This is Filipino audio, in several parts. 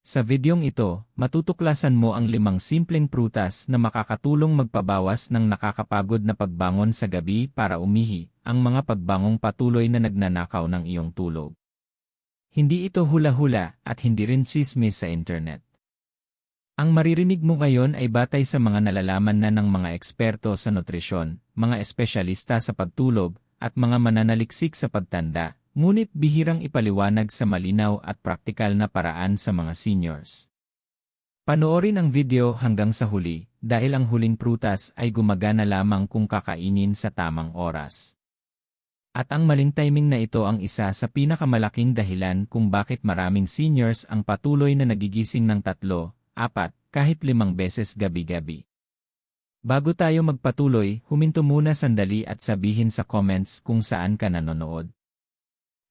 Sa videong ito, matutuklasan mo ang 5 simpleng prutas na makakatulong magpabawas ng nakakapagod na pagbangon sa gabi para umihi, ang mga pagbangong patuloy na nagnanakaw ng iyong tulog. Hindi ito hula-hula at hindi rin tsismis sa internet. Ang maririnig mo ngayon ay batay sa mga nalalaman na ng mga eksperto sa nutrisyon, mga espesyalista sa pagtulog, at mga mananaliksik sa pagtanda, ngunit bihirang ipaliwanag sa malinaw at praktikal na paraan sa mga seniors. Panoorin ang video hanggang sa huli, dahil ang huling prutas ay gumagana lamang kung kakainin sa tamang oras. At ang maling timing na ito ang isa sa pinakamalaking dahilan kung bakit maraming seniors ang patuloy na nagigising ng 3, 4, kahit 5 beses gabi-gabi. Bago tayo magpatuloy, huminto muna sandali at sabihin sa comments kung saan ka nanonood.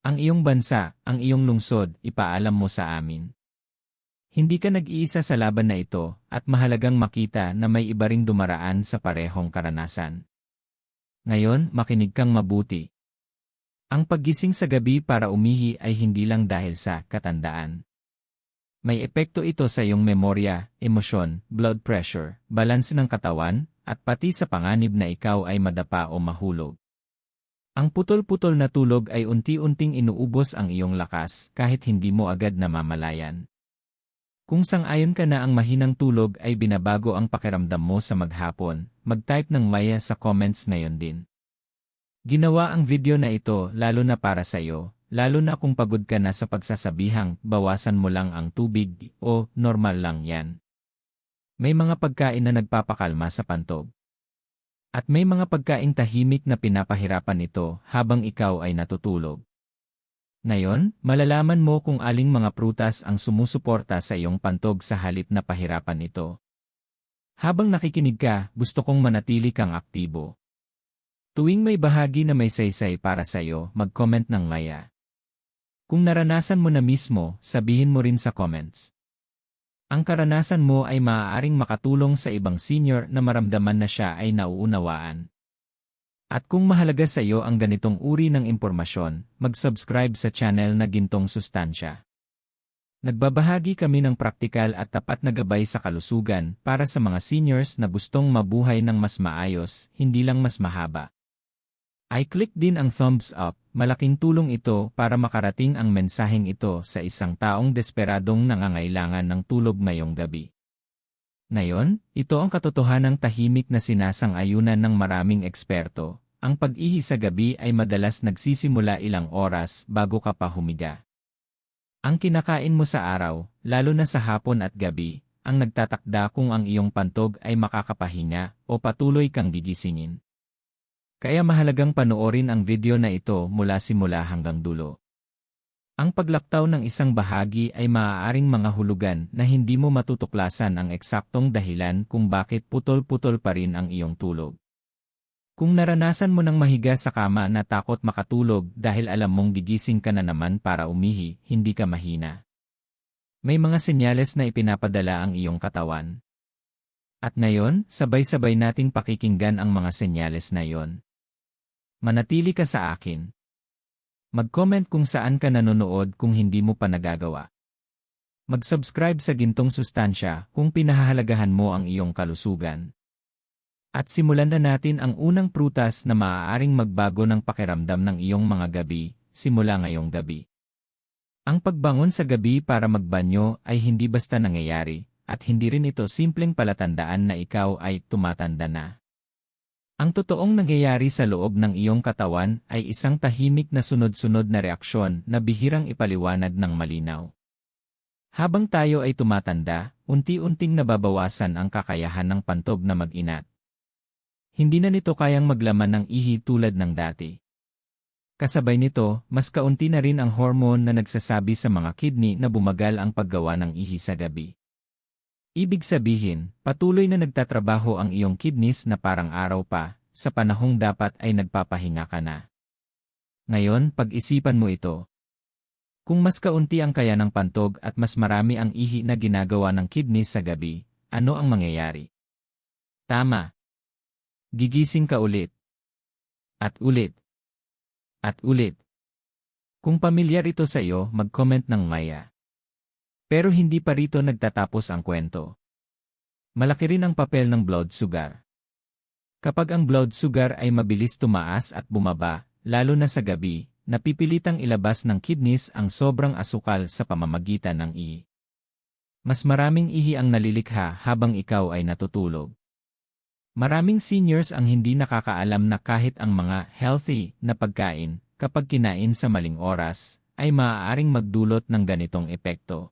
Ang iyong bansa, ang iyong lungsod, ipaalam mo sa amin. Hindi ka nag-iisa sa laban na ito, at mahalagang makita na may iba ring dumaraan sa parehong karanasan. Ngayon, makinig kang mabuti. Ang paggising sa gabi para umihi ay hindi lang dahil sa katandaan. May epekto ito sa iyong memorya, emosyon, blood pressure, balanse ng katawan, at pati sa panganib na ikaw ay madapa o mahulog. Ang putol-putol na tulog ay unti-unting inuubos ang iyong lakas kahit hindi mo agad namamalayan. Kung sang-ayon ka na ang mahinang tulog ay binabago ang pakiramdam mo sa maghapon, mag-type ng Maya sa comments ngayon din. Ginawa ang video na ito lalo na para sa iyo. Lalo na kung pagod ka na sa pagsasabihang, bawasan mo lang ang tubig, o normal lang yan. May mga pagkain na nagpapakalma sa pantog. At may mga pagkaing tahimik na pinapahirapan ito habang ikaw ay natutulog. Ngayon, malalaman mo kung aling mga prutas ang sumusuporta sa iyong pantog sa halip na pahirapan ito. Habang nakikinig ka, gusto kong manatili kang aktibo. Tuwing may bahagi na may saysay para sa iyo, mag-comment ng Maya. Kung naranasan mo na mismo, sabihin mo rin sa comments. Ang karanasan mo ay maaaring makatulong sa ibang senior na maramdaman na siya ay nauunawaan. At kung mahalaga sa iyo ang ganitong uri ng impormasyon, mag-subscribe sa channel na Gintong Sustansya. Nagbabahagi kami ng praktikal at tapat na gabay sa kalusugan para sa mga seniors na gustong mabuhay ng mas maayos, hindi lang mas mahaba. I-click din ang thumbs up, malaking tulong ito para makarating ang mensaheng ito sa isang taong desperadong nangangailangan ng tulog ngayong gabi. Ngayon, ito ang katotohanang tahimik na sinasang-ayunan ng maraming eksperto. Ang pag-ihi sa gabi ay madalas nagsisimula ilang oras bago ka pa humiga. Ang kinakain mo sa araw, lalo na sa hapon at gabi, ang nagtatakda kung ang iyong pantog ay makakapahinga o patuloy kang gigisingin. Kaya mahalagang panoorin ang video na ito mula simula hanggang dulo. Ang paglaktaw ng isang bahagi ay maaaring mga hulugan na hindi mo matutuklasan ang eksaktong dahilan kung bakit putol-putol pa rin ang iyong tulog. Kung naranasan mo ng mahiga sa kama na takot makatulog dahil alam mong gigising ka na naman para umihi, hindi ka mahina. May mga senyales na ipinapadala ang iyong katawan. At ngayon, sabay-sabay nating pakikinggan ang mga senyales na iyon. Manatili ka sa akin. Mag-comment kung saan ka nanonood kung hindi mo pa nagagawa. Mag-subscribe sa Gintong Sustansya kung pinahahalagahan mo ang iyong kalusugan. At simulan na natin ang unang prutas na maaaring magbago ng pakiramdam ng iyong mga gabi, simula ngayong gabi. Ang pagbangon sa gabi para magbanyo ay hindi basta nangyayari, at hindi rin ito simpleng palatandaan na ikaw ay tumatanda na. Ang totoong nangyayari sa loob ng iyong katawan ay isang tahimik na sunod-sunod na reaksyon na bihirang ipaliwanag ng malinaw. Habang tayo ay tumatanda, unti-unting nababawasan ang kakayahan ng pantog na mag-inat. Hindi na nito kayang maglaman ng ihi tulad ng dati. Kasabay nito, mas kaunti na rin ang hormone na nagsasabi sa mga kidney na bumagal ang paggawa ng ihi sa gabi. Ibig sabihin, patuloy na nagtatrabaho ang iyong kidneys na parang araw pa, sa panahong dapat ay nagpapahinga ka na. Ngayon, pag-isipan mo ito. Kung mas kaunti ang kaya ng pantog at mas marami ang ihi na ginagawa ng kidneys sa gabi, ano ang mangyayari? Tama. Gigising ka ulit. At ulit. At ulit. Kung pamilyar ito sa iyo, mag-comment ng Maya. Pero hindi pa rito nagtatapos ang kwento. Malaki rin ang papel ng blood sugar. Kapag ang blood sugar ay mabilis tumaas at bumaba, lalo na sa gabi, napipilitang ilabas ng kidneys ang sobrang asukal sa pamamagitan ng ihi. Mas maraming ihi ang nalilikha habang ikaw ay natutulog. Maraming seniors ang hindi nakakaalam na kahit ang mga healthy na pagkain, kapag kinain sa maling oras, ay maaaring magdulot ng ganitong epekto.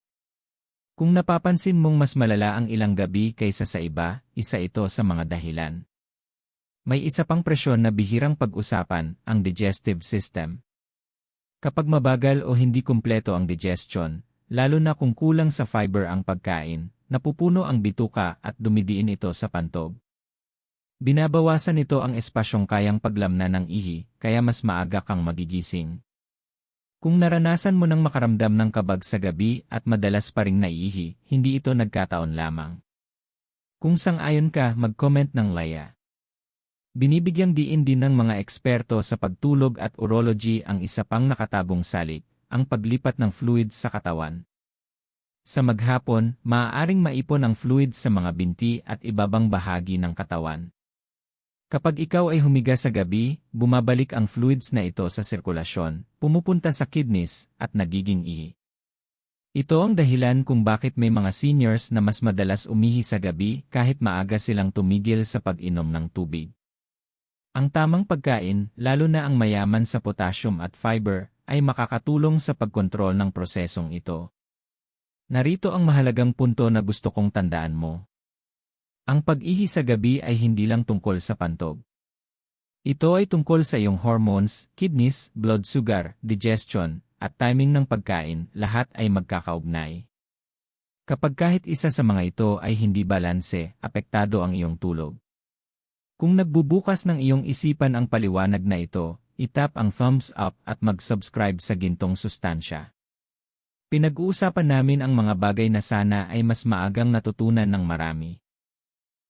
Kung napapansin mong mas malala ang ilang gabi kaysa sa iba, isa ito sa mga dahilan. May isa pang presyon na bihirang pag-usapan, ang digestive system. Kapag mabagal o hindi kumpleto ang digestion, lalo na kung kulang sa fiber ang pagkain, napupuno ang bituka at dumidiin ito sa pantog. Binabawasan nito ang espasyong kayang paglamnan ng ihi, kaya mas maaga kang magigising. Kung naranasan mo nang makaramdam ng kabag sa gabi at madalas pa ring naiihi, hindi ito nagkataon lamang. Kung sang-ayon ka, mag-comment ng Laya. Binibigyang diin din ng mga eksperto sa pagtulog at urology ang isa pang nakatagong salik, ang paglipat ng fluids sa katawan. Sa maghapon, maaaring maipon ang fluids sa mga binti at ibabang bahagi ng katawan. Kapag ikaw ay humiga sa gabi, bumabalik ang fluids na ito sa sirkulasyon, pumupunta sa kidneys, at nagiging ihi. Ito ang dahilan kung bakit may mga seniors na mas madalas umihi sa gabi kahit maaga silang tumigil sa pag-inom ng tubig. Ang tamang pagkain, lalo na ang mayaman sa potassium at fiber, ay makakatulong sa pagkontrol ng prosesong ito. Narito ang mahalagang punto na gusto kong tandaan mo. Ang pag-ihi sa gabi ay hindi lang tungkol sa pantog. Ito ay tungkol sa iyong hormones, kidneys, blood sugar, digestion, at timing ng pagkain, lahat ay magkakaugnay. Kapag kahit isa sa mga ito ay hindi balanse, apektado ang iyong tulog. Kung nagbubukas ng iyong isipan ang paliwanag na ito, itap ang thumbs up at mag-subscribe sa Gintong Sustansya. Pinag-uusapan namin ang mga bagay na sana ay mas maagang natutunan ng marami.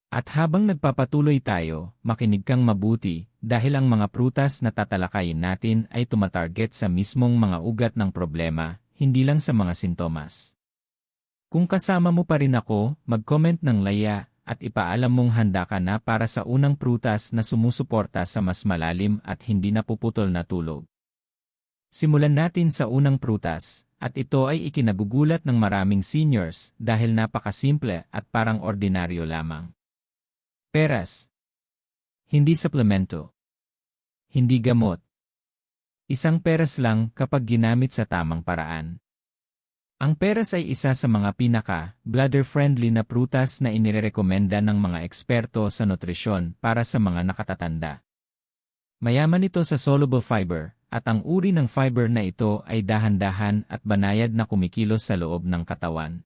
At habang nagpapatuloy tayo, makinig kang mabuti dahil ang mga prutas na tatalakayin natin ay tumatarget sa mismong mga ugat ng problema, hindi lang sa mga sintomas. Kung kasama mo pa rin ako, mag-comment ng Laya at ipaalam mong handa ka na para sa unang prutas na sumusuporta sa mas malalim at hindi napuputol na tulog. Simulan natin sa unang prutas, at ito ay ikinagugulat ng maraming seniors dahil napakasimple at parang ordinaryo lamang. Peras. Hindi suplemento. Hindi gamot. Isang peras lang kapag ginamit sa tamang paraan. Ang peras ay isa sa mga pinaka-bladder-friendly na prutas na inirekomenda ng mga eksperto sa nutrisyon para sa mga nakatatanda. Mayaman ito sa soluble fiber, at ang uri ng fiber na ito ay dahan-dahan at banayad na kumikilos sa loob ng katawan.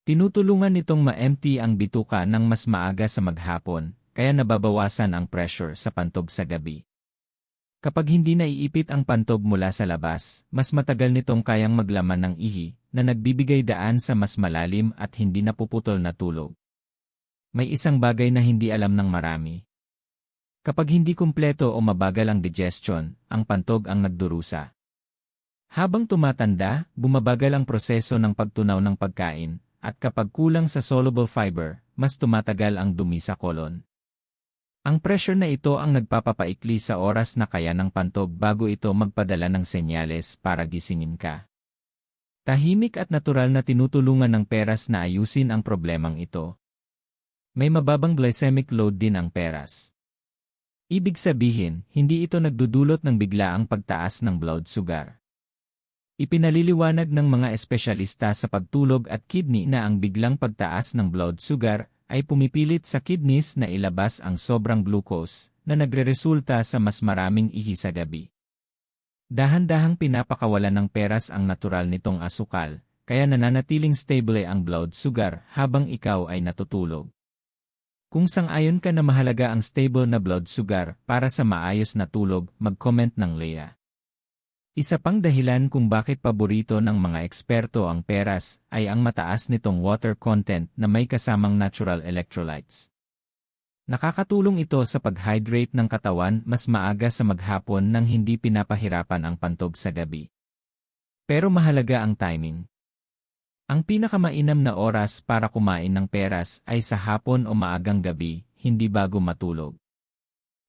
Tinutulungan nitong ma-empty ang bituka ng mas maaga sa maghapon, kaya nababawasan ang pressure sa pantog sa gabi. Kapag hindi naiipit ang pantog mula sa labas, mas matagal nitong kayang maglaman ng ihi, na nagbibigay daan sa mas malalim at hindi napuputol na tulog. May isang bagay na hindi alam ng marami. Kapag hindi kumpleto o mabagal ang digestion, ang pantog ang nagdurusa. Habang tumatanda, bumabagal ang proseso ng pagtunaw ng pagkain, at kapag kulang sa soluble fiber, mas tumatagal ang dumi sa kolon. Ang pressure na ito ang nagpapapaikli sa oras na kaya ng pantog bago ito magpadala ng senyales para gisingin ka. Tahimik at natural na tinutulungan ng peras na ayusin ang problemang ito. May mababang glycemic load din ang peras. Ibig sabihin, hindi ito nagdudulot ng biglaang pagtaas ng blood sugar. Ipinaliliwanag ng mga espesyalista sa pagtulog at kidney na ang biglang pagtaas ng blood sugar ay pumipilit sa kidneys na ilabas ang sobrang glucose na nagreresulta sa mas maraming ihi sa gabi. Dahan-dahang pinapakawalan ng peras ang natural nitong asukal, kaya nananatiling stable ang blood sugar habang ikaw ay natutulog. Kung sang-ayon ka na mahalaga ang stable na blood sugar para sa maayos na tulog, mag-comment ng Lea. Isa pang dahilan kung bakit paborito ng mga eksperto ang peras ay ang mataas nitong water content na may kasamang natural electrolytes. Nakakatulong ito sa pag-hydrate ng katawan mas maaga sa maghapon nang hindi pinapahirapan ang pantog sa gabi. Pero mahalaga ang timing. Ang pinakamainam na oras para kumain ng peras ay sa hapon o maagang gabi, hindi bago matulog.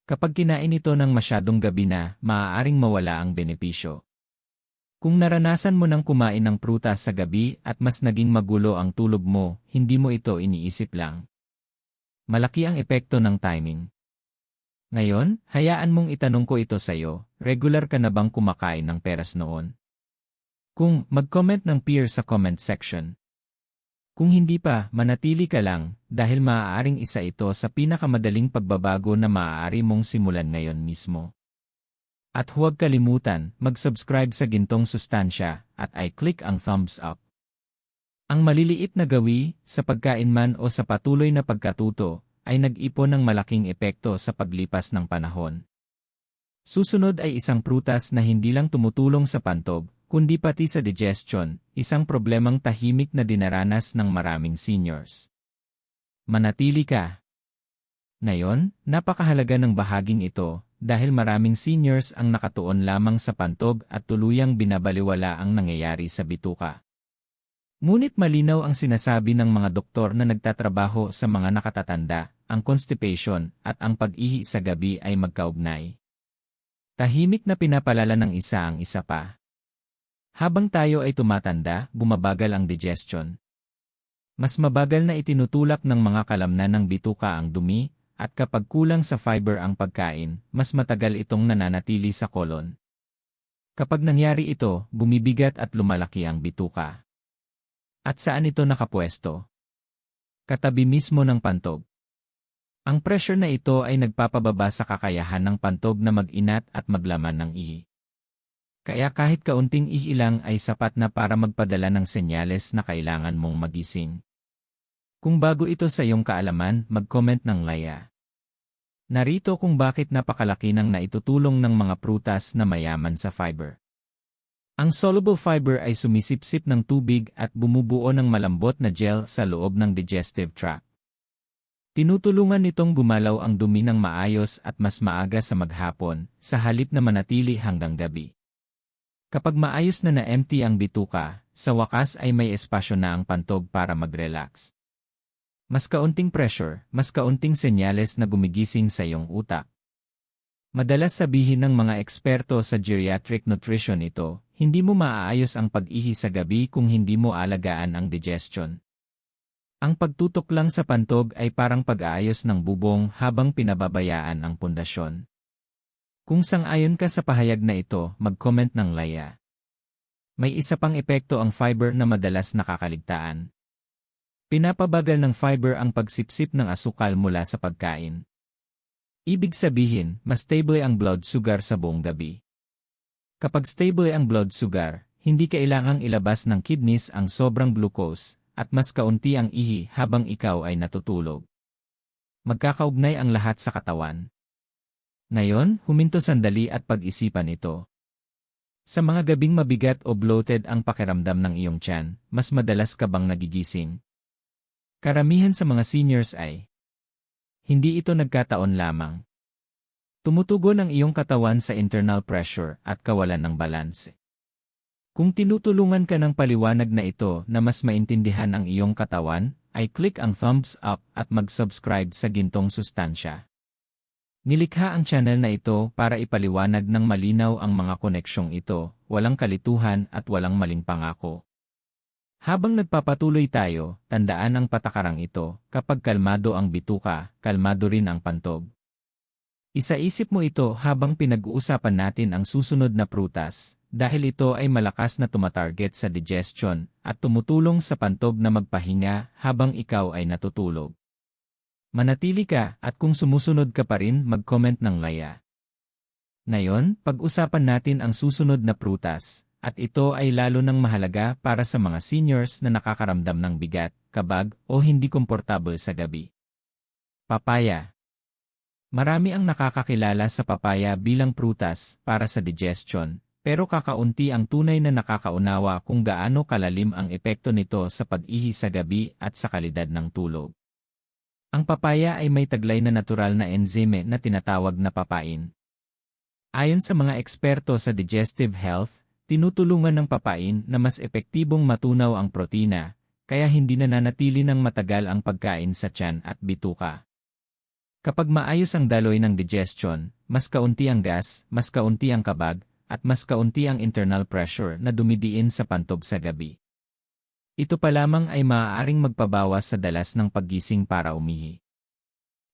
Kapag kinain ito ng masyadong gabi na, maaaring mawala ang benepisyo. Kung naranasan mo nang kumain ng prutas sa gabi at mas naging magulo ang tulog mo, hindi mo ito iniisip lang. Malaki ang epekto ng timing. Ngayon, hayaan mong itanong ko ito sa'yo, regular ka na bang kumakain ng peras noon? Kung, mag-comment ng peer sa comment section. Kung hindi pa, manatili ka lang, dahil maaaring isa ito sa pinakamadaling pagbabago na maaari mong simulan ngayon mismo. At huwag kalimutan, mag-subscribe sa Gintong Sustansya, at i-click ang thumbs up. Ang maliliit na gawi, sa pagkain man o sa patuloy na pagkatuto, ay nag-ipon ng malaking epekto sa paglipas ng panahon. Susunod ay isang prutas na hindi lang tumutulong sa pantog, kundi pati sa digestion, isang problemang tahimik na dinaranas ng maraming seniors. Manatili ka. Ngayon, napakahalaga ng bahaging ito, dahil maraming seniors ang nakatuon lamang sa pantog at tuluyang binabaliwala ang nangyayari sa bituka. Ngunit malinaw ang sinasabi ng mga doktor na nagtatrabaho sa mga nakatatanda, ang constipation at ang pag-ihi sa gabi ay magkaugnay. Tahimik na pinapalala ng isa ang isa pa. Habang tayo ay tumatanda, bumabagal ang digestion. Mas mabagal na itinutulak ng mga kalamnan ng bituka ang dumi, at kapag kulang sa fiber ang pagkain, mas matagal itong nananatili sa kolon. Kapag nangyari ito, bumibigat at lumalaki ang bituka. At saan ito nakapwesto? Katabi mismo ng pantog. Ang pressure na ito ay nagpapababa sa kakayahan ng pantog na mag-inat at maglaman ng ihi. Kaya kahit kaunting ihi lang ay sapat na para magpadala ng senyales na kailangan mong magising. Kung bago ito sa iyong kaalaman, mag-comment ng Laya. Narito kung bakit napakalaki ng naitutulong ng mga prutas na mayaman sa fiber. Ang soluble fiber ay sumisipsip ng tubig at bumubuo ng malambot na gel sa loob ng digestive tract. Tinutulungan nitong gumalaw ang dumi ng maayos at mas maaga sa maghapon, sa halip na manatili hanggang gabi. Kapag maayos na na-empty ang bituka, sa wakas ay may espasyo na ang pantog para mag-relax. Mas kaunting pressure, mas kaunting senyales na gumigising sa iyong utak. Madalas sabihin ng mga eksperto sa geriatric nutrition ito, hindi mo maaayos ang pag-ihi sa gabi kung hindi mo alagaan ang digestion. Ang pagtutok lang sa pantog ay parang pag-aayos ng bubong habang pinababayaan ang pundasyon. Kung sang-ayon ka sa pahayag na ito, mag-comment ng Laya. May isa pang epekto ang fiber na madalas nakakaligtaan. Pinapabagal ng fiber ang pagsipsip ng asukal mula sa pagkain. Ibig sabihin, mas stable ang blood sugar sa buong gabi. Kapag stable ang blood sugar, hindi kailangang ilabas ng kidneys ang sobrang glucose, at mas kaunti ang ihi habang ikaw ay natutulog. Magkakaugnay ang lahat sa katawan. Ngayon, huminto sandali at pag-isipan ito. Sa mga gabing mabigat o bloated ang pakiramdam ng iyong tiyan, mas madalas ka bang nagigising? Karamihan sa mga seniors ay hindi ito nagkataon lamang. Tumutugon ang iyong katawan sa internal pressure at kawalan ng balanse. Kung tinutulungan ka ng paliwanag na ito na mas maintindihan ang iyong katawan, ay click ang thumbs up at mag-subscribe sa Gintong Sustansya. Nilikha ang channel na ito para ipaliwanag ng malinaw ang mga koneksyong ito, walang kalituhan at walang maling pangako. Habang nagpapatuloy tayo, tandaan ang patakarang ito, kapag kalmado ang bituka, kalmado rin ang pantog. Isaisip mo ito habang pinag-uusapan natin ang susunod na prutas, dahil ito ay malakas na tumatarget sa digestion at tumutulong sa pantog na magpahinga habang ikaw ay natutulog. Manatili ka at kung sumusunod ka pa rin, mag-comment ng Laya. Ngayon, pag-usapan natin ang susunod na prutas, at ito ay lalo nang mahalaga para sa mga seniors na nakakaramdam ng bigat, kabag, o hindi komportable sa gabi. Papaya. Marami ang nakakakilala sa papaya bilang prutas para sa digestion, pero kakaunti ang tunay na nakakaunawa kung gaano kalalim ang epekto nito sa pag-ihi sa gabi at sa kalidad ng tulog. Ang papaya ay may taglay na natural na enzyme na tinatawag na papain. Ayon sa mga eksperto sa digestive health, tinutulungan ng papain na mas epektibong matunaw ang protina, kaya hindi nananatili ng matagal ang pagkain sa tiyan at bituka. Kapag maayos ang daloy ng digestion, mas kaunti ang gas, mas kaunti ang kabag, at mas kaunti ang internal pressure na dumidiin sa pantog sa gabi. Ito pa lamang ay maaaring magpabawas sa dalas ng paggising para umihi.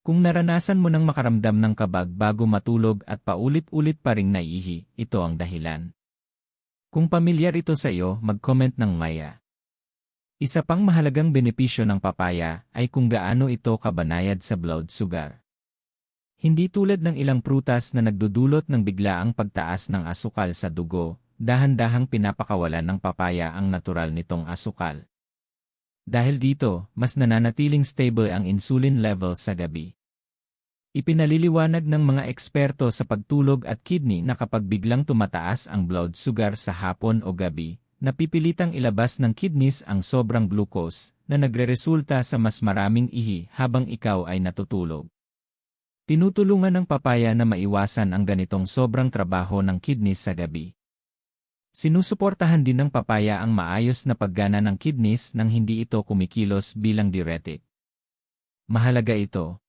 Kung naranasan mo nang makaramdam ng kabag bago matulog at paulit-ulit pa ring naiihi, ito ang dahilan. Kung pamilyar ito sa iyo, mag-comment ng maya. Isa pang mahalagang benepisyo ng papaya ay kung gaano ito kabanayad sa blood sugar. Hindi tulad ng ilang prutas na nagdudulot ng biglaang pagtaas ng asukal sa dugo, dahan-dahang pinapakawalan ng papaya ang natural nitong asukal. Dahil dito, mas nananatiling stable ang insulin levels sa gabi. Ipinaliliwanag ng mga eksperto sa pagtulog at kidney na kapag biglang tumataas ang blood sugar sa hapon o gabi, napipilitang ilabas ng kidneys ang sobrang glucose na nagreresulta sa mas maraming ihi habang ikaw ay natutulog. Tinutulungan ng papaya na maiwasan ang ganitong sobrang trabaho ng kidneys sa gabi. Sinusuportahan din ng papaya ang maayos na paggana ng kidneys nang hindi ito kumikilos bilang diuretic. Mahalaga ito.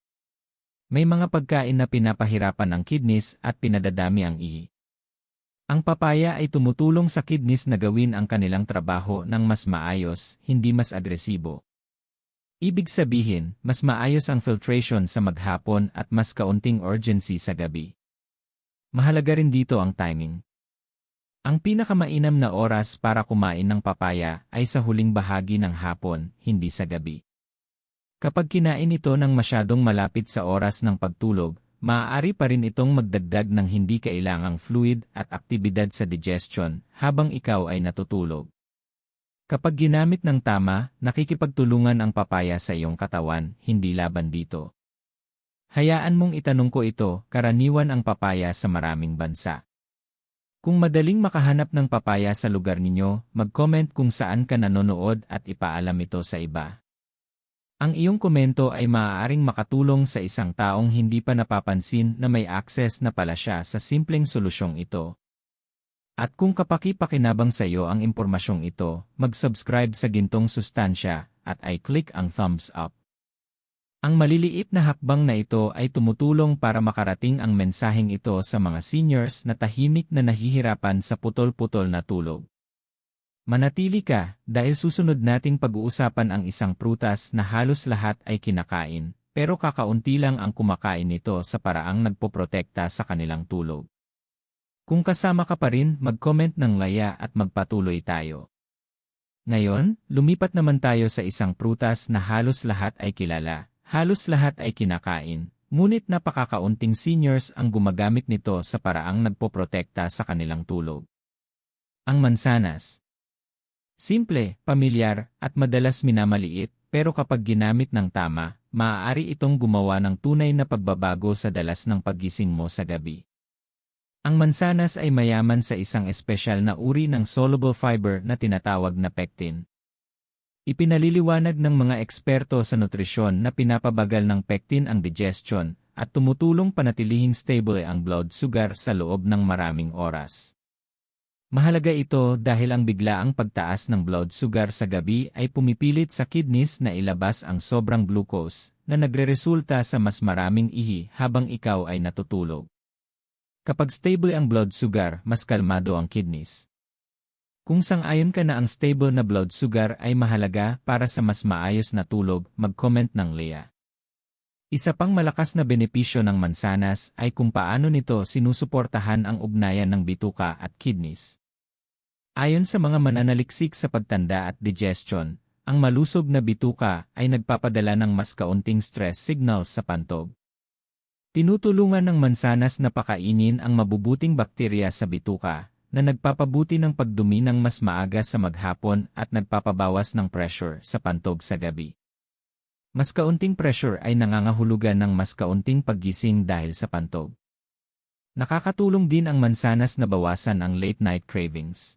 May mga pagkain na pinapahirapan ang kidneys at pinadadami ang ihi. Ang papaya ay tumutulong sa kidneys na gawin ang kanilang trabaho ng mas maayos, hindi mas agresibo. Ibig sabihin, mas maayos ang filtration sa maghapon at mas kaunting urgency sa gabi. Mahalaga rin dito ang timing. Ang pinakamainam na oras para kumain ng papaya ay sa huling bahagi ng hapon, hindi sa gabi. Kapag kinain ito ng masyadong malapit sa oras ng pagtulog, maaari pa rin itong magdagdag ng hindi kailangang fluid at aktibidad sa digestion habang ikaw ay natutulog. Kapag ginamit ng tama, nakikipagtulungan ang papaya sa iyong katawan, hindi laban dito. Hayaan mong itanong ko ito, karaniwan ang papaya sa maraming bansa. Kung madaling makahanap ng papaya sa lugar ninyo, mag-comment kung saan ka nanonood at ipaalam ito sa iba. Ang iyong komento ay maaaring makatulong sa isang taong hindi pa napapansin na may access na pala siya sa simpleng solusyong ito. At kung kapaki-pakinabang sa iyo ang impormasyong ito, mag-subscribe sa Gintong Sustansya at i-click ang thumbs up. Ang maliliit na hakbang na ito ay tumutulong para makarating ang mensaheng ito sa mga seniors na tahimik na nahihirapan sa putol-putol na tulog. Manatili ka, dahil susunod nating pag-uusapan ang isang prutas na halos lahat ay kinakain, pero kakaunti lang ang kumakain nito sa paraang nagpoprotekta sa kanilang tulog. Kung kasama ka pa rin, mag-comment ng laya at magpatuloy tayo. Ngayon, lumipat naman tayo sa isang prutas na halos lahat ay kilala, halos lahat ay kinakain, ngunit napakakaunting seniors ang gumagamit nito sa paraang nagpoprotekta sa kanilang tulog. Ang mansanas. Simple, pamilyar, at madalas minamaliit, pero kapag ginamit ng tama, maaari itong gumawa ng tunay na pagbabago sa dalas ng paggising mo sa gabi. Ang mansanas ay mayaman sa isang espesyal na uri ng soluble fiber na tinatawag na pectin. Ipinaliliwanag ng mga eksperto sa nutrisyon na pinapabagal ng pectin ang digestion at tumutulong panatilihing stable ang blood sugar sa loob ng maraming oras. Mahalaga ito dahil ang biglaang pagtaas ng blood sugar sa gabi ay pumipilit sa kidneys na ilabas ang sobrang glucose na nagreresulta sa mas maraming ihi habang ikaw ay natutulog. Kapag stable ang blood sugar, mas kalmado ang kidneys. Kung sang-ayon ka na ang stable na blood sugar ay mahalaga para sa mas maayos na tulog, mag-comment ng Lea. Isa pang malakas na benepisyo ng mansanas ay kung paano nito sinusuportahan ang ugnayan ng bituka at kidneys. Ayon sa mga mananaliksik sa pagtanda at digestion, ang malusog na bituka ay nagpapadala ng mas kaunting stress signals sa pantog. Tinutulungan ng mansanas na pakainin ang mabubuting bakterya sa bituka, na nagpapabuti ng pagdumi ng mas maaga sa maghapon at nagpapabawas ng pressure sa pantog sa gabi. Mas kaunting pressure ay nangangahulugan ng mas kaunting paggising dahil sa pantog. Nakakatulong din ang mansanas na bawasan ang late-night cravings.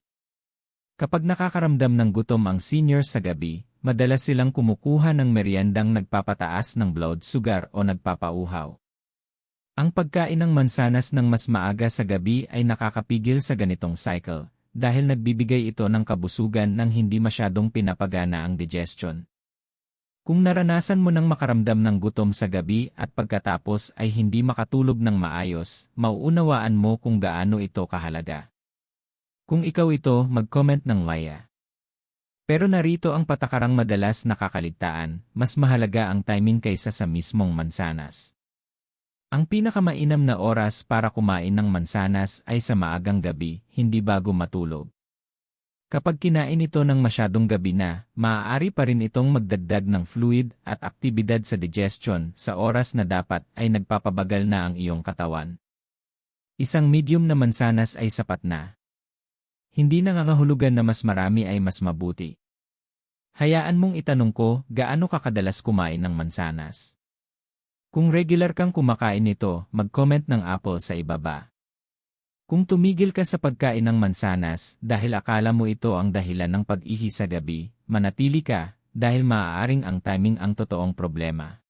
Kapag nakakaramdam ng gutom ang seniors sa gabi, madalas silang kumukuha ng meriendang nagpapataas ng blood sugar o nagpapauhaw. Ang pagkain ng mansanas ng mas maaga sa gabi ay nakakapigil sa ganitong cycle, dahil nagbibigay ito ng kabusugan nang hindi masyadong pinapagana ang digestion. Kung naranasan mo nang makaramdam ng gutom sa gabi at pagkatapos ay hindi makatulog ng maayos, mauunawaan mo kung gaano ito kahalaga. Kung ikaw ito, mag-comment ng Laya. Pero narito ang patakarang madalas nakakaligtaan, mas mahalaga ang timing kaysa sa mismong mansanas. Ang pinakamainam na oras para kumain ng mansanas ay sa maagang gabi, hindi bago matulog. Kapag kinain ito ng masyadong gabi na, maaari pa rin itong magdagdag ng fluid at aktibidad sa digestion sa oras na dapat ay nagpapabagal na ang iyong katawan. Isang medium na mansanas ay sapat na. Hindi nangangahulugan na mas marami ay mas mabuti. Hayaan mong itanong ko, gaano ka kadalas kumain ng mansanas? Kung regular kang kumakain nito, mag-comment ng apple sa ibaba. Kung tumigil ka sa pagkain ng mansanas dahil akala mo ito ang dahilan ng pag-ihi sa gabi, manatili ka dahil maaaring ang timing ang totoong problema.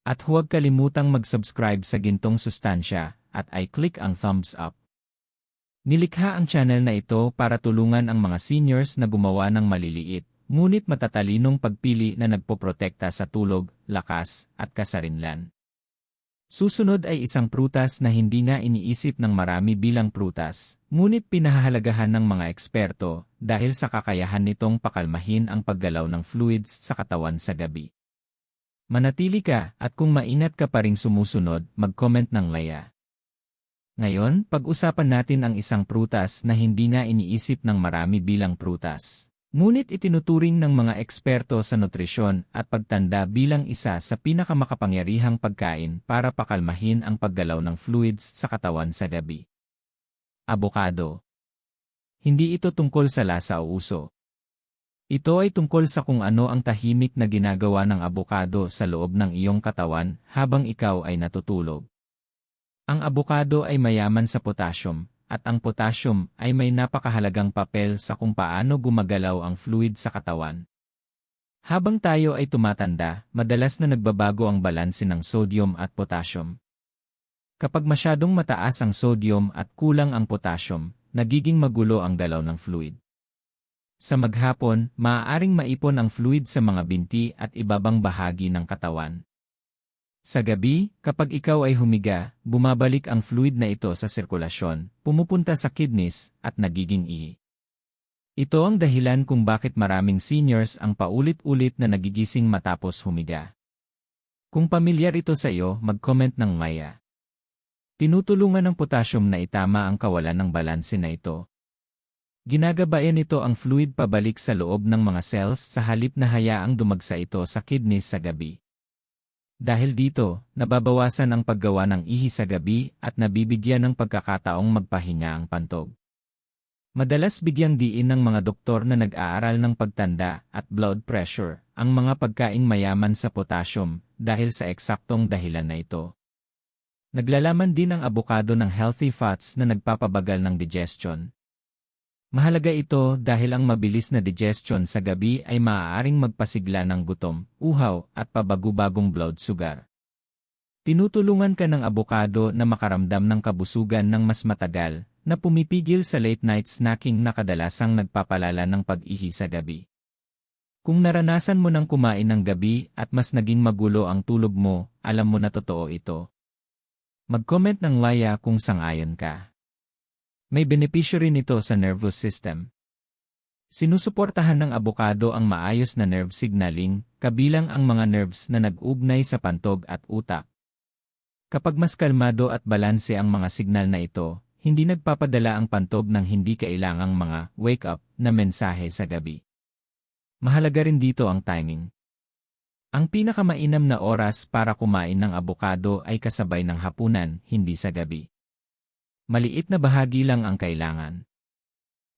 At huwag kalimutang mag-subscribe sa Gintong Sustansya at i-click ang thumbs up. Nilikha ang channel na ito para tulungan ang mga seniors na gumawa ng maliliit, ngunit matatalinong pagpili na nagpoprotekta sa tulog, lakas, at kasarinlan. Susunod ay isang prutas na hindi nga iniisip ng marami bilang prutas, ngunit pinahahalagahan ng mga eksperto dahil sa kakayahan nitong pakalmahin ang paggalaw ng fluids sa katawan sa gabi. Manatili ka at kung mainat ka pa ring sumusunod, mag-comment ng Laya. Ngayon, pag-usapan natin ang isang prutas na hindi nga iniisip ng marami bilang prutas. Ngunit itinuturing ng mga eksperto sa nutrisyon at pagtanda bilang isa sa pinakamakapangyarihang pagkain para pakalmahin ang paggalaw ng fluids sa katawan sa gabi. Abokado. Hindi ito tungkol sa lasa o uso. Ito ay tungkol sa kung ano ang tahimik na ginagawa ng abokado sa loob ng iyong katawan habang ikaw ay natutulog. Ang abokado ay mayaman sa potassium, at ang potassium ay may napakahalagang papel sa kung paano gumagalaw ang fluid sa katawan. Habang tayo ay tumatanda, madalas na nagbabago ang balanse ng sodium at potassium. Kapag masyadong mataas ang sodium at kulang ang potassium, nagiging magulo ang galaw ng fluid. Sa maghapon, maaaring maipon ang fluid sa mga binti at ibabang bahagi ng katawan. Sa gabi, kapag ikaw ay humiga, bumabalik ang fluid na ito sa sirkulasyon, pumupunta sa kidneys, at nagiging ihi. Ito ang dahilan kung bakit maraming seniors ang paulit-ulit na nagigising matapos humiga. Kung pamilyar ito sa iyo, mag-comment ng Maya. Tinutulungan ng potassium na itama ang kawalan ng balanse na ito. Ginagabayan nito ang fluid pabalik sa loob ng mga cells sa halip na hayaang dumagsa ito sa kidneys sa gabi. Dahil dito, nababawasan ang paggawa ng ihi sa gabi at nabibigyan ng pagkakataong magpahinga ang pantog. Madalas bigyang diin ng mga doktor na nag-aaral ng pagtanda at blood pressure ang mga pagkaing mayaman sa potassium dahil sa eksaktong dahilan na ito. Naglalaman din ang abokado ng healthy fats na nagpapabagal ng digestion. Mahalaga ito dahil ang mabilis na digestion sa gabi ay maaaring magpasigla ng gutom, uhaw, at pabago-bagong blood sugar. Tinutulungan ka ng abokado na makaramdam ng kabusugan ng mas matagal, na pumipigil sa late-night snacking na kadalasang nagpapalala ng pag-ihi sa gabi. Kung naranasan mo ng kumain ng gabi at mas naging magulo ang tulog mo, alam mo na totoo ito. Mag-comment ng Laya kung sang-ayon ka. May benepisyo rin ito sa nervous system. Sinusuportahan ng abokado ang maayos na nerve signaling, kabilang ang mga nerves na nag-ugnay sa pantog at utak. Kapag mas kalmado at balanse ang mga signal na ito, hindi nagpapadala ang pantog ng hindi kailangang mga wake-up na mensahe sa gabi. Mahalaga rin dito ang timing. Ang pinakamainam na oras para kumain ng abokado ay kasabay ng hapunan, hindi sa gabi. Maliit na bahagi lang ang kailangan.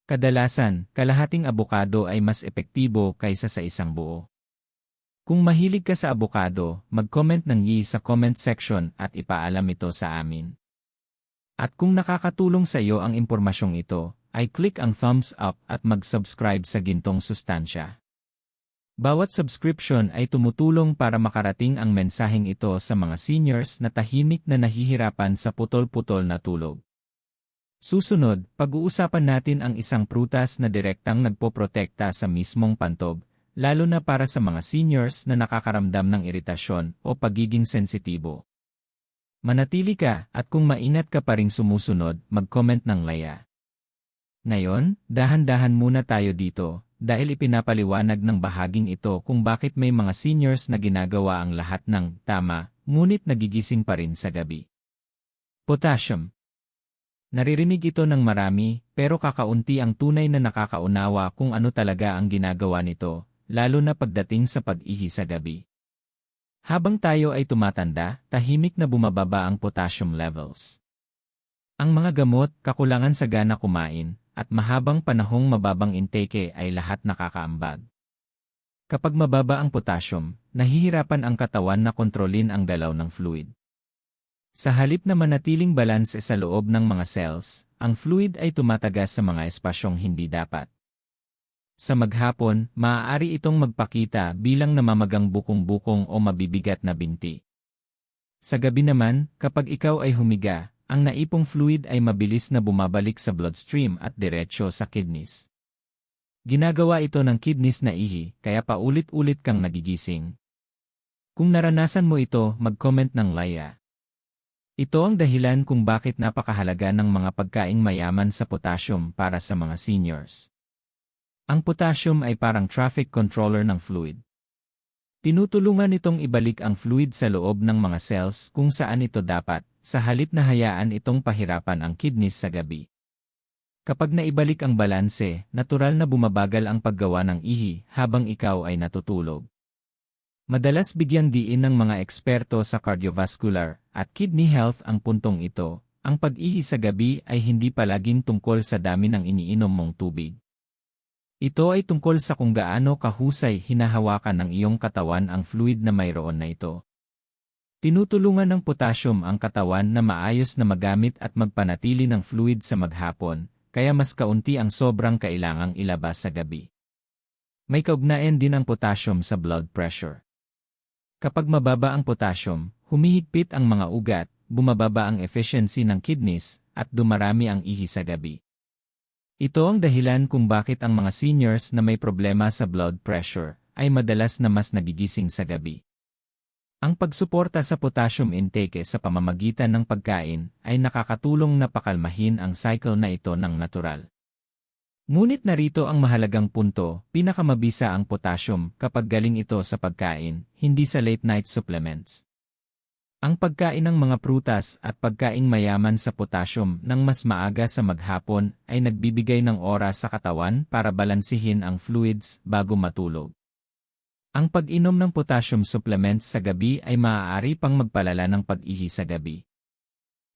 Kadalasan, kalahating abokado ay mas epektibo kaysa sa isang buo. Kung mahilig ka sa abokado, mag-comment ng yi sa comment section at ipaalam ito sa amin. At kung nakakatulong sa iyo ang impormasyong ito, ay click ang thumbs up at mag-subscribe sa Gintong Sustansya. Bawat subscription ay tumutulong para makarating ang mensaheng ito sa mga seniors na tahimik na nahihirapan sa putol-putol na tulog. Susunod, pag-uusapan natin ang isang prutas na direktang nagpoprotekta sa mismong pantob, lalo na para sa mga seniors na nakakaramdam ng iritasyon o pagiging sensitibo. Manatili ka at kung maingat ka pa ring sumusunod, mag-comment ng laya. Ngayon, dahan-dahan muna tayo dito dahil ipinapaliwanag ng bahaging ito kung bakit may mga seniors na ginagawa ang lahat ng tama, ngunit nagigising pa rin sa gabi. Potassium. Naririnig ito ng marami, pero kakaunti ang tunay na nakakaunawa kung ano talaga ang ginagawa nito, lalo na pagdating sa pag-ihi sa gabi. Habang tayo ay tumatanda, tahimik na bumababa ang potassium levels. Ang mga gamot, kakulangan sa gana kumain, at mahabang panahong mababang intake ay lahat nakakaambag. Kapag mababa ang potassium, nahihirapan ang katawan na kontrolin ang galaw ng fluid. Sa halip na manatiling balanse sa loob ng mga cells, ang fluid ay tumatagas sa mga espasyong hindi dapat. Sa maghapon, maaari itong magpakita bilang namamagang bukong-bukong o mabibigat na binti. Sa gabi naman, kapag ikaw ay humiga, ang naipong fluid ay mabilis na bumabalik sa bloodstream at diretsyo sa kidneys. Ginagawa ito ng kidneys na ihi, kaya paulit-ulit kang nagigising. Kung naranasan mo ito, mag-comment ng laya. Ito ang dahilan kung bakit napakahalaga ng mga pagkaing mayaman sa potassium para sa mga seniors. Ang potassium ay parang traffic controller ng fluid. Tinutulungan itong ibalik ang fluid sa loob ng mga cells kung saan ito dapat, sa halip na hayaan itong pahirapan ang kidneys sa gabi. Kapag naibalik ang balanse, natural na bumabagal ang paggawa ng ihi habang ikaw ay natutulog. Madalas bigyang diin ng mga eksperto sa cardiovascular at kidney health ang puntong ito. Ang pag-ihi sa gabi ay hindi palaging tungkol sa dami ng iniinom mong tubig. Ito ay tungkol sa kung gaano kahusay hinahawakan ng iyong katawan ang fluid na mayroon na ito. Tinutulungan ng potassium ang katawan na maayos na magamit at magpanatili ng fluid sa maghapon, kaya mas kaunti ang sobrang kailangang ilabas sa gabi. May kaugnayan din ang potassium sa blood pressure. Kapag mababa ang potassium, humihigpit ang mga ugat, bumababa ang efficiency ng kidneys, at dumarami ang ihi sa gabi. Ito ang dahilan kung bakit ang mga seniors na may problema sa blood pressure ay madalas na mas nagigising sa gabi. Ang pagsuporta sa potassium intake sa pamamagitan ng pagkain ay nakakatulong na pakalmahin ang cycle na ito ng natural. Ngunit narito ang mahalagang punto, pinakamabisa ang potassium kapag galing ito sa pagkain, hindi sa late-night supplements. Ang pagkain ng mga prutas at pagkaing mayaman sa potassium ng mas maaga sa maghapon ay nagbibigay ng oras sa katawan para balansihin ang fluids bago matulog. Ang pag-inom ng potassium supplements sa gabi ay maaari pang magpalala ng pag-ihi sa gabi.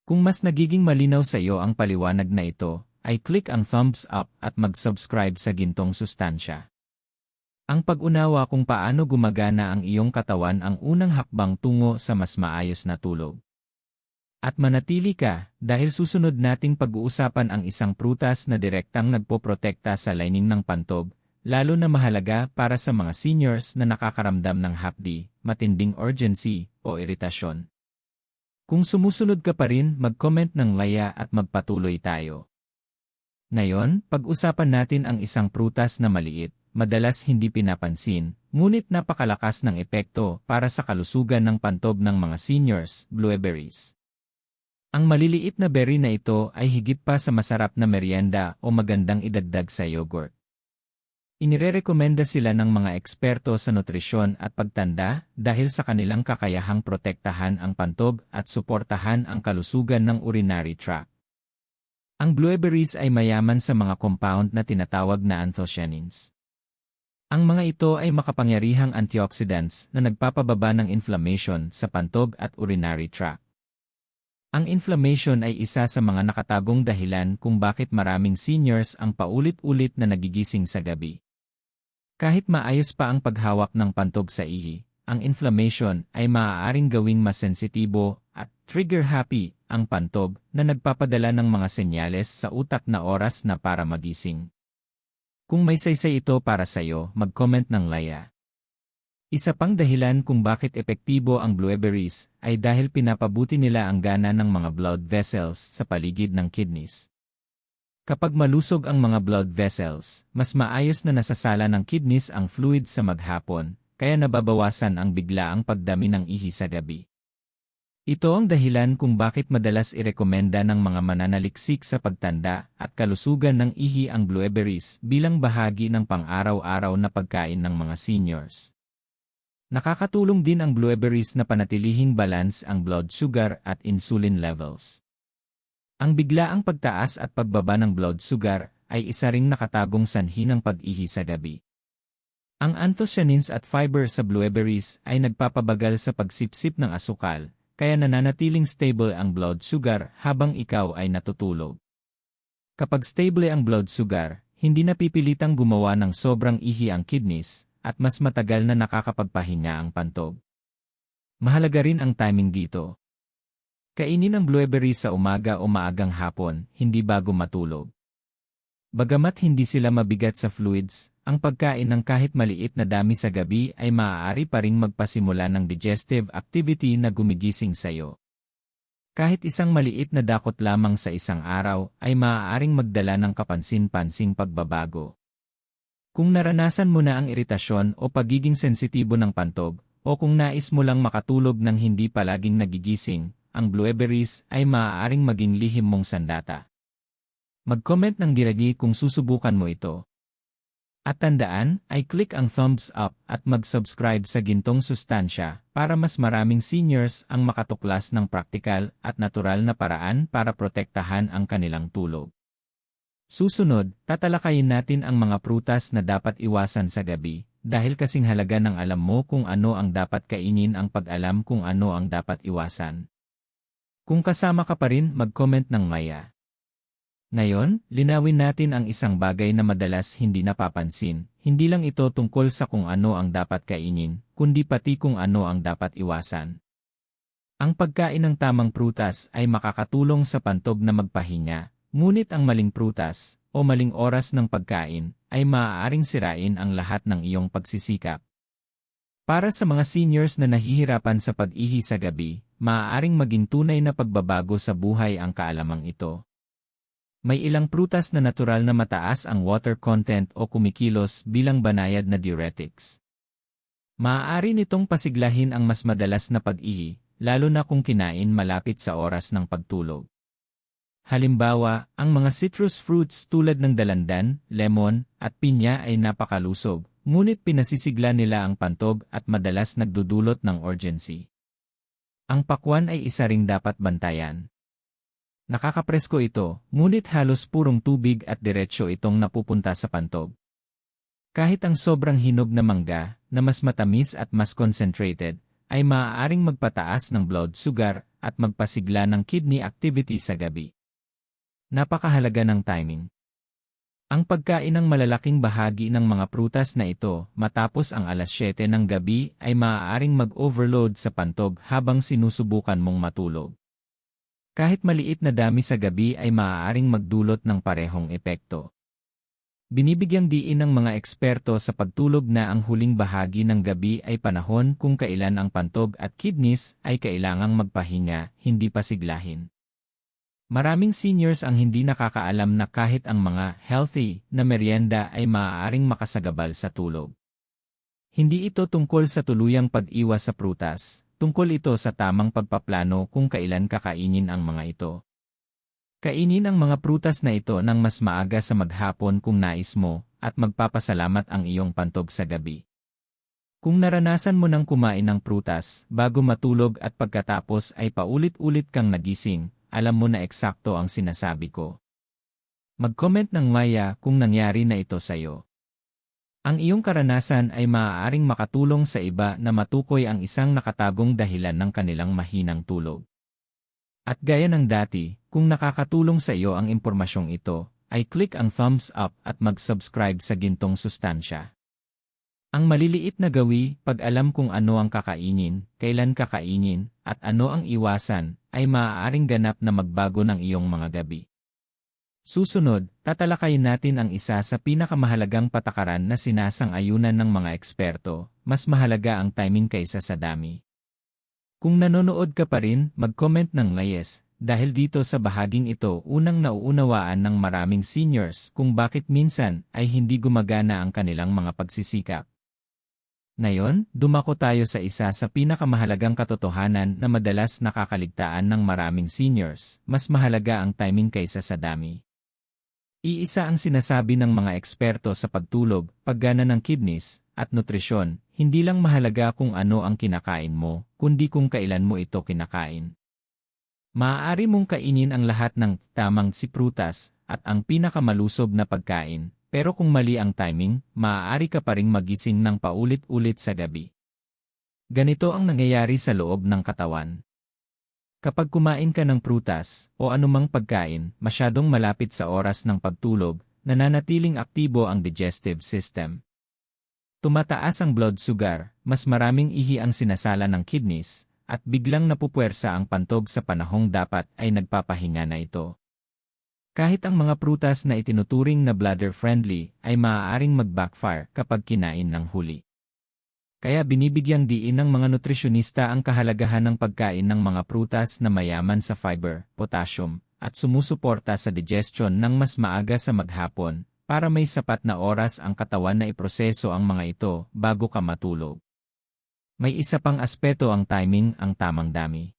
Kung mas nagiging malinaw sa iyo ang paliwanag na ito, ay click ang thumbs up at mag-subscribe sa Gintong Sustansya. Ang pag-unawa kung paano gumagana ang iyong katawan ang unang hakbang tungo sa mas maayos na tulog. At manatili ka, dahil susunod nating pag-uusapan ang isang prutas na direktang nagpoprotekta sa lining ng pantob, lalo na mahalaga para sa mga seniors na nakakaramdam ng hapdi, matinding urgency, o iritasyon. Kung sumusunod ka pa rin, mag-comment ng laya at magpatuloy tayo. Ngayon, pag-usapan natin ang isang prutas na maliit, madalas hindi pinapansin, ngunit napakalakas ng epekto para sa kalusugan ng pantob ng mga seniors, blueberries. Ang maliliit na berry na ito ay higit pa sa masarap na merienda o magandang idagdag sa yogurt. Inirerekomenda sila ng mga eksperto sa nutrisyon at pagtanda dahil sa kanilang kakayahang protektahan ang pantob at suportahan ang kalusugan ng urinary tract. Ang blueberries ay mayaman sa mga compound na tinatawag na anthocyanins. Ang mga ito ay makapangyarihang antioxidants na nagpapababa ng inflammation sa pantob at urinary tract. Ang inflammation ay isa sa mga nakatagong dahilan kung bakit maraming seniors ang paulit-ulit na nagigising sa gabi. Kahit maayos pa ang paghawak ng pantob sa ihi, ang inflammation ay maaaring gawing mas sensitibo at trigger-happy ang pantob na nagpapadala ng mga senyales sa utak na oras na para magising. Kung may saysay ito para sa iyo, mag-comment ng laya. Isa pang dahilan kung bakit epektibo ang blueberries ay dahil pinapabuti nila ang gana ng mga blood vessels sa paligid ng kidneys. Kapag malusog ang mga blood vessels, mas maayos na nasasala ng kidneys ang fluid sa maghapon, kaya nababawasan ang biglaang pagdami ng ihi sa gabi. Ito ang dahilan kung bakit madalas irekomenda ng mga mananaliksik sa pagtanda at kalusugan ng ihi ang blueberries bilang bahagi ng pang-araw-araw na pagkain ng mga seniors. Nakakatulong din ang blueberries na panatilihing balance ang blood sugar at insulin levels. Ang biglaang pagtaas at pagbaba ng blood sugar ay isa ring nakatagong sanhi ng pag-ihi sa gabi. Ang anthocyanins at fiber sa blueberries ay nagpapabagal sa pagsipsip ng asukal, kaya nananatiling stable ang blood sugar habang ikaw ay natutulog. Kapag stable ang blood sugar, hindi napipilitang gumawa ng sobrang ihi ang kidneys, at mas matagal na nakakapagpahinga ang pantog. Mahalaga rin ang timing dito. Kainin ang blueberries sa umaga o maagang hapon, hindi bago matulog. Bagamat hindi sila mabigat sa fluids, ang pagkain ng kahit maliit na dami sa gabi ay maaari pa ring magpasimula ng digestive activity na gumigising sa iyo. Kahit isang maliit na dakot lamang sa isang araw ay maaaring magdala ng kapansin-pansing pagbabago. Kung naranasan mo na ang iritasyon o pagiging sensitibo ng pantog, o kung nais mo lang makatulog ng hindi palaging nagigising, ang blueberries ay maaaring maging lihim mong sandata. Mag-comment ng diragi kung susubukan mo ito. At tandaan, ay click ang thumbs up at mag-subscribe sa Gintong Sustansya para mas maraming seniors ang makatuklas ng praktikal at natural na paraan para protektahan ang kanilang tulog. Susunod, tatalakayin natin ang mga prutas na dapat iwasan sa gabi, dahil kasing halaga ng alam mo kung ano ang dapat kainin ang pag-alam kung ano ang dapat iwasan. Kung kasama ka pa rin, mag-comment ng maya. Ngayon, linawin natin ang isang bagay na madalas hindi napapansin. Hindi lang ito tungkol sa kung ano ang dapat kainin, kundi pati kung ano ang dapat iwasan. Ang pagkain ng tamang prutas ay makakatulong sa pantog na magpahinga, ngunit ang maling prutas o maling oras ng pagkain ay maaaring sirain ang lahat ng iyong pagsisikap. Para sa mga seniors na nahihirapan sa pag-ihi sa gabi, maaaring maging tunay na pagbabago sa buhay ang kaalamang ito. May ilang prutas na natural na mataas ang water content o kumikilos bilang banayad na diuretics. Maaari nitong pasiglahin ang mas madalas na pag-ihi, lalo na kung kinain malapit sa oras ng pagtulog. Halimbawa, ang mga citrus fruits tulad ng dalandan, lemon, at pinya ay napakalusog, ngunit pinasisigla nila ang pantog at madalas nagdudulot ng urgency. Ang pakwan ay isa ring dapat bantayan. Nakakapresko ito, ngunit halos purong tubig at diretsyo itong napupunta sa pantog. Kahit ang sobrang hinog na mangga, na mas matamis at mas concentrated, ay maaaring magpataas ng blood sugar at magpasigla ng kidney activity sa gabi. Napakahalaga ng timing. Ang pagkain ng malalaking bahagi ng mga prutas na ito matapos ang alas 7 ng gabi ay maaaring mag-overload sa pantog habang sinusubukan mong matulog. Kahit maliit na dami sa gabi ay maaaring magdulot ng parehong epekto. Binibigyang diin ng mga eksperto sa pagtulog na ang huling bahagi ng gabi ay panahon kung kailan ang pantog at kidneys ay kailangang magpahinga, hindi pasiglahin. Maraming seniors ang hindi nakakaalam na kahit ang mga healthy na merienda ay maaaring makasagabal sa tulog. Hindi ito tungkol sa tuluyang pag-iwas sa prutas. Tungkol ito sa tamang pagpaplano kung kailan kakainin ang mga ito. Kainin ang mga prutas na ito ng mas maaga sa maghapon kung nais mo, at magpapasalamat ang iyong pantog sa gabi. Kung naranasan mo nang kumain ng prutas bago matulog at pagkatapos ay paulit-ulit kang nagising, alam mo na eksakto ang sinasabi ko. Mag-comment ng maya kung nangyari na ito sa'yo. Ang iyong karanasan ay maaaring makatulong sa iba na matukoy ang isang nakatagong dahilan ng kanilang mahinang tulog. At gaya ng dati, kung nakakatulong sa iyo ang impormasyong ito, ay click ang thumbs up at mag-subscribe sa Gintong Sustansya. Ang maliliit na gawi, pag-alam kung ano ang kakainin, kailan kakainin, at ano ang iwasan, ay maaaring ganap na magbago ng iyong mga gabi. Susunod, tatalakayin natin ang isa sa pinakamahalagang patakaran na sinasang-ayunan ng mga eksperto, mas mahalaga ang timing kaysa sa dami. Kung nanonood ka pa rin, mag-comment ng yes, Dahil dito sa bahaging ito unang nauunawaan ng maraming seniors kung bakit minsan ay hindi gumagana ang kanilang mga pagsisikap. Ngayon, dumako tayo sa isa sa pinakamahalagang katotohanan na madalas nakakaligtaan ng maraming seniors, mas mahalaga ang timing kaysa sa dami. Iisa ang sinasabi ng mga eksperto sa pagtulog, paggana ng kidneys, at nutrisyon, hindi lang mahalaga kung ano ang kinakain mo, kundi kung kailan mo ito kinakain. Maaari mong kainin ang lahat ng tamang prutas at ang pinakamalusog na pagkain, pero kung mali ang timing, maaari ka pa ring magising ng paulit-ulit sa gabi. Ganito ang nangyayari sa loob ng katawan. Kapag kumain ka ng prutas o anumang pagkain, masyadong malapit sa oras ng pagtulog, nananatiling aktibo ang digestive system. Tumataas ang blood sugar, mas maraming ihi ang sinasala ng kidneys, at biglang napupuwersa ang pantog sa panahong dapat ay nagpapahinga na ito. Kahit ang mga prutas na itinuturing na bladder-friendly ay maaaring mag-backfire kapag kinain ng huli. Kaya binibigyang diin ng mga nutrisyonista ang kahalagahan ng pagkain ng mga prutas na mayaman sa fiber, potassium, at sumusuporta sa digestion ng mas maaga sa maghapon, para may sapat na oras ang katawan na iproseso ang mga ito bago ka matulog. May isa pang aspeto ang timing, ang tamang dami.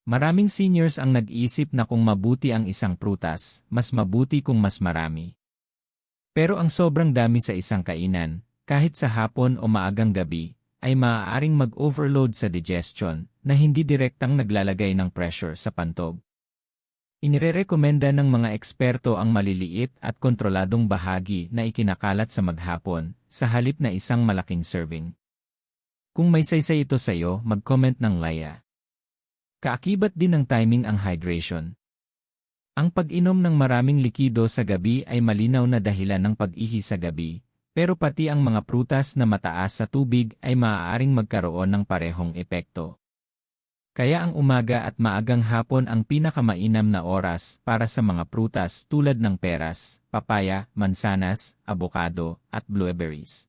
Maraming seniors ang nag-iisip na kung mabuti ang isang prutas, mas mabuti kung mas marami. Pero ang sobrang dami sa isang kainan, kahit sa hapon o maagang gabi, ay maaaring mag-overload sa digestion na hindi direktang naglalagay ng pressure sa pantog. Inirerekomenda ng mga eksperto ang maliliit at kontroladong bahagi na ikinakalat sa maghapon, sa halip na isang malaking serving. Kung may saysay ito sa iyo, mag-comment ng Laya. Kaakibat din ng timing ang hydration. Ang pag-inom ng maraming likido sa gabi ay malinaw na dahilan ng pag-ihi sa gabi, pero pati ang mga prutas na mataas sa tubig ay maaaring magkaroon ng parehong epekto. Kaya ang umaga at maagang hapon ang pinakamainam na oras para sa mga prutas tulad ng peras, papaya, mansanas, abokado, at blueberries.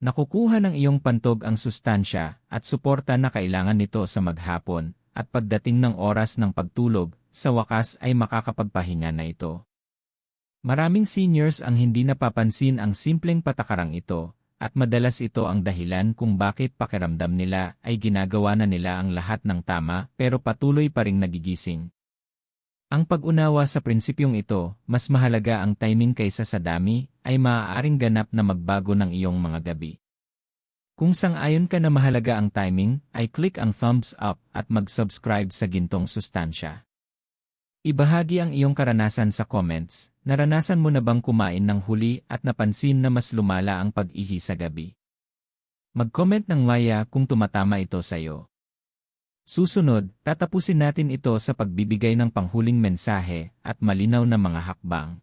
Nakukuha ng iyong pantog ang sustansya at suporta na kailangan nito sa maghapon, at pagdating ng oras ng pagtulog, sa wakas ay makakapagpahinga na ito. Maraming seniors ang hindi napapansin ang simpleng patakarang ito, at madalas ito ang dahilan kung bakit pakiramdam nila ay ginagawa na nila ang lahat ng tama pero patuloy pa ring nagigising. Ang pag-unawa sa prinsipyong ito, mas mahalaga ang timing kaysa sa dami, ay maaaring ganap na magbago ng iyong mga gabi. Kung sang-ayon ka na mahalaga ang timing, ay click ang thumbs up at mag-subscribe sa Gintong Sustansya. Ibahagi ang iyong karanasan sa comments. Naranasan mo na bang kumain ng huli at napansin na mas lumala ang pag-ihi sa gabi? Mag-comment ng Maya kung tumatama ito sa iyo. Susunod, tatapusin natin ito sa pagbibigay ng panghuling mensahe at malinaw na mga hakbang.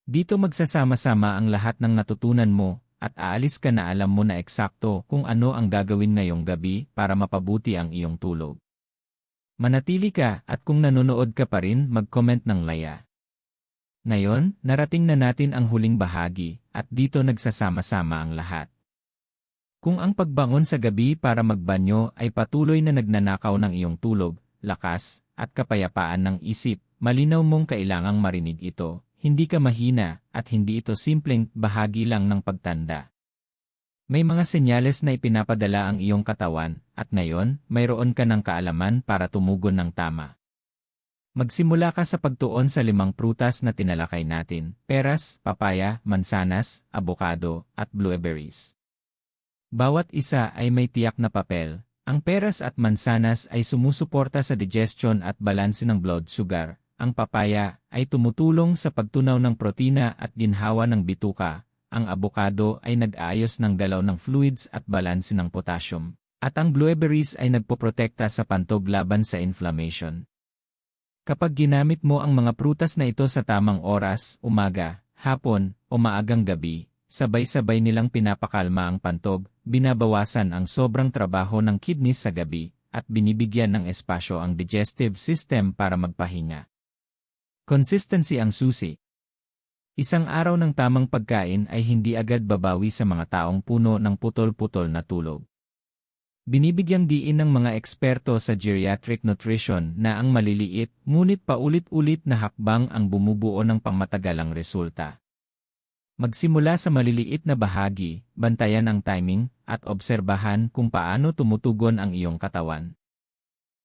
Dito magsasama-sama ang lahat ng natutunan mo at aalis ka na alam mo na eksakto kung ano ang gagawin ngayong gabi para mapabuti ang iyong tulog. Manatili ka at kung nanonood ka pa rin mag-comment ng Laya. Ngayon, narating na natin ang huling bahagi at dito nagsasama-sama ang lahat. Kung ang pagbangon sa gabi para magbanyo ay patuloy na nagnanakaw ng iyong tulog, lakas, at kapayapaan ng isip, malinaw mong kailangang marinig ito, hindi ka mahina, at hindi ito simpleng bahagi lang ng pagtanda. May mga senyales na ipinapadala ang iyong katawan, at ngayon, mayroon ka ng kaalaman para tumugon ng tama. Magsimula ka sa pagtuon sa 5 prutas na tinalakay natin, peras, papaya, mansanas, abokado, at blueberries. Bawat isa ay may tiyak na papel. Ang peras at mansanas ay sumusuporta sa digestion at balanse ng blood sugar. Ang papaya ay tumutulong sa pagtunaw ng protina at ginhawa ng bituka. Ang abokado ay nag-aayos ng galaw ng fluids at balanse ng potassium. At ang blueberries ay nagpoprotekta sa pantog laban sa inflammation. Kapag ginamit mo ang mga prutas na ito sa tamang oras, umaga, hapon, o maagang gabi, sabay-sabay nilang pinapakalma ang pantog, binabawasan ang sobrang trabaho ng kidneys sa gabi, at binibigyan ng espasyo ang digestive system para magpahinga. Consistency ang susi. Isang araw ng tamang pagkain ay hindi agad babawi sa mga taong puno ng putol-putol na tulog. Binibigyang diin ng mga eksperto sa geriatric nutrition na ang maliliit ngunit paulit-ulit na hakbang ang bumubuo ng pangmatagalang resulta. Magsimula sa maliliit na bahagi, bantayan ang timing, at obserbahan kung paano tumutugon ang iyong katawan.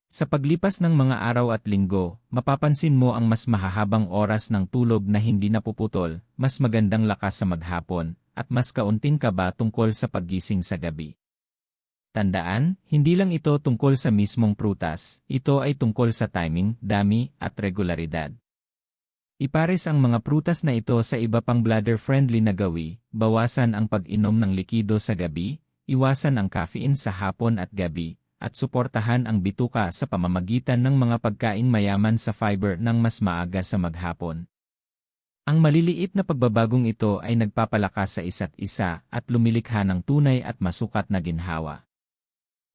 Sa paglipas ng mga araw at linggo, mapapansin mo ang mas mahahabang oras ng tulog na hindi napuputol, mas magandang lakas sa maghapon, at mas kaunting kaba tungkol sa paggising sa gabi. Tandaan, hindi lang ito tungkol sa mismong prutas, ito ay tungkol sa timing, dami, at regularidad. Ipares ang mga prutas na ito sa iba pang bladder-friendly na gawi, bawasan ang pag-inom ng likido sa gabi, iwasan ang caffeine sa hapon at gabi, at suportahan ang bituka sa pamamagitan ng mga pagkain mayaman sa fiber ng mas maaga sa maghapon. Ang maliliit na pagbabagong ito ay nagpapalakas sa isa't isa at lumilikha ng tunay at masukat na ginhawa.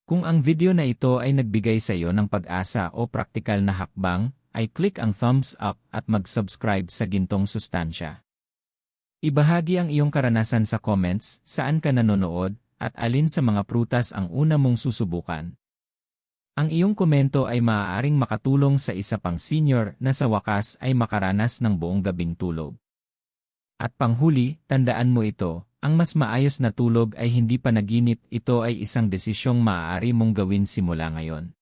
Kung ang video na ito ay nagbigay sa iyo ng pag-asa o praktikal na hakbang, ay click ang thumbs up at mag-subscribe sa Gintong Sustansya. Ibahagi ang iyong karanasan sa comments, saan ka nanonood, at alin sa mga prutas ang una mong susubukan. Ang iyong komento ay maaaring makatulong sa isa pang senior na sa wakas ay makaranas ng buong gabing tulog. At panghuli, tandaan mo ito, ang mas maayos na tulog ay hindi panaginip, ito ay isang desisyong maaari mong gawin simula ngayon.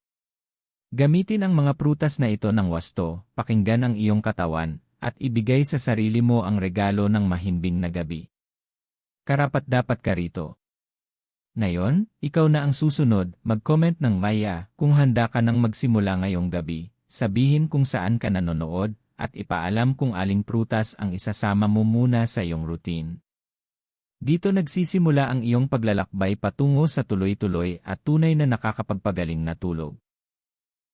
Gamitin ang mga prutas na ito ng wasto, pakinggan ang iyong katawan, at ibigay sa sarili mo ang regalo ng mahimbing na gabi. Karapat-dapat ka rito. Ngayon, ikaw na ang susunod, mag-comment ng Maya kung handa ka nang magsimula ngayong gabi, sabihin kung saan ka nanonood, at ipaalam kung aling prutas ang isasama mo muna sa iyong routine. Dito nagsisimula ang iyong paglalakbay patungo sa tuloy-tuloy at tunay na nakakapagpagaling na tulog.